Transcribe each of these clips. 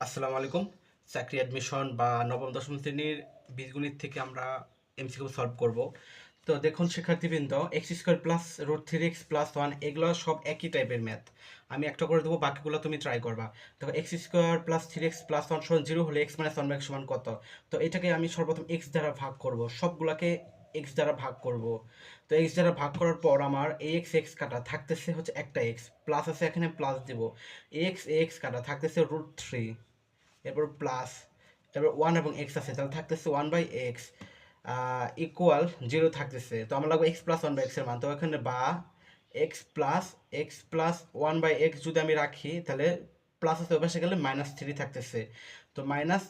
আসসালামু আলাইকুম। চাকরি অ্যাডমিশন বা নবম দশম শ্রেণীর বীজগণিত থেকে আমরা এমসিকিউ সলভ করব। তো দেখুন শিক্ষার্থীবৃন্দ, x square plus root three x plus one এগুলো সব একই টাইপের ম্যাথ। আমি একটা করে দেবো, বাকিগুলো তুমি ট্রাই করবা। দেখো, x square plus three x plus one সমান জিরো হলে এক্স মাইনাস ওয়ান বাই সমান কত? তো এটাকে আমি সর্বপ্রথম এক্স দ্বারা ভাগ করব, সবগুলাকে এক্স দ্বারা ভাগ করব। তো এক্স দ্বারা ভাগ করার পর আমার এই এক্স এক্স কাটা থাকতেছে হচ্ছে একটা এক্স, প্লাস আছে এখানে প্লাস দিব, এক্স এক্স কাটা থাকতেছে রুট থ্রি, এরপর প্লাস, এবার ওয়ান এবং এক্স আছে, তাহলে থাকতেছে one by x equal zero থাকতেছে। তো আমার লাগবে এক্স প্লাস ওয়ান বাই এক্সের মান, তো এখানে বা x plus one by x যদি আমি রাখি, তাহলে প্লাস আছে ওই পাশে গেলে মাইনাস থ্রি থাকতেছে। তো মাইনাস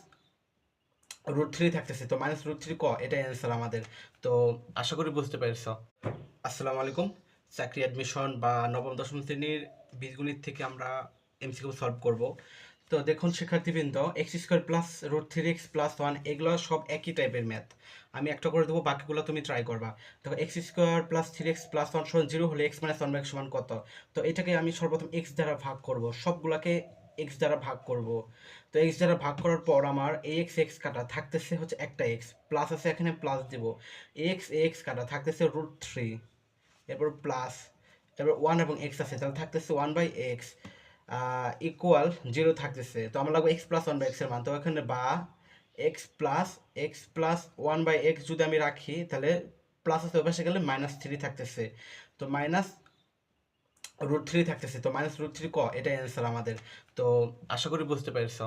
রুট থ্রি থাকতেছে, তো মাইনাস রুট থ্রি এটাই অ্যান্সার আমাদের। তো আশা করি বুঝতে পেরেছ। আসসালামু আলাইকুম। চাকরি অ্যাডমিশন বা নবম দশম শ্রেণীর বীজগণিত থেকে আমরা এমসিকিউ সলভ করব। তো দেখুন শিক্ষার্থীবৃন্দ, x square plus root three x plus one এগুলো সব একই টাইপের ম্যাথ। আমি একটা করে দেবো, বাকিগুলো তুমি ট্রাই করবা। দেখো, x square plus three x plus one সমান জিরো হলে এক্স মাইনাস ওয়ান বাই সমান কত? তো এটাকে আমি সর্বপ্রথম এক্স দ্বারা ভাগ করব, সবগুলাকে এক্স দ্বারা ভাগ করব। তো এক্স দ্বারা ভাগ করার পর আমার এই এক্স এক্স কাটা থাকতেছে হচ্ছে একটা এক্স, প্লাস আছে এখানে প্লাস দিব, এক্স এক্স কাটা থাকতেছে রুট থ্রি, এরপর প্লাস, এবার ওয়ান এবং এক্স আছে, তাহলে থাকতেছে one by x equal zero থাকতেছে। তো আমার লাগবে এক্স প্লাস ওয়ান বাই এক্সের মান, তো এখানে বা x plus one by x যদি আমি রাখি, তাহলে প্লাস আছে ওই পাশে গেলে মাইনাস থ্রি থাকতেছে। তো মাইনাস রুট থ্রি থাকতেছে, তো মাইনাস রুট থ্রি এটাই অ্যান্সার আমাদের। তো আশা করি বুঝতে পেরেছ।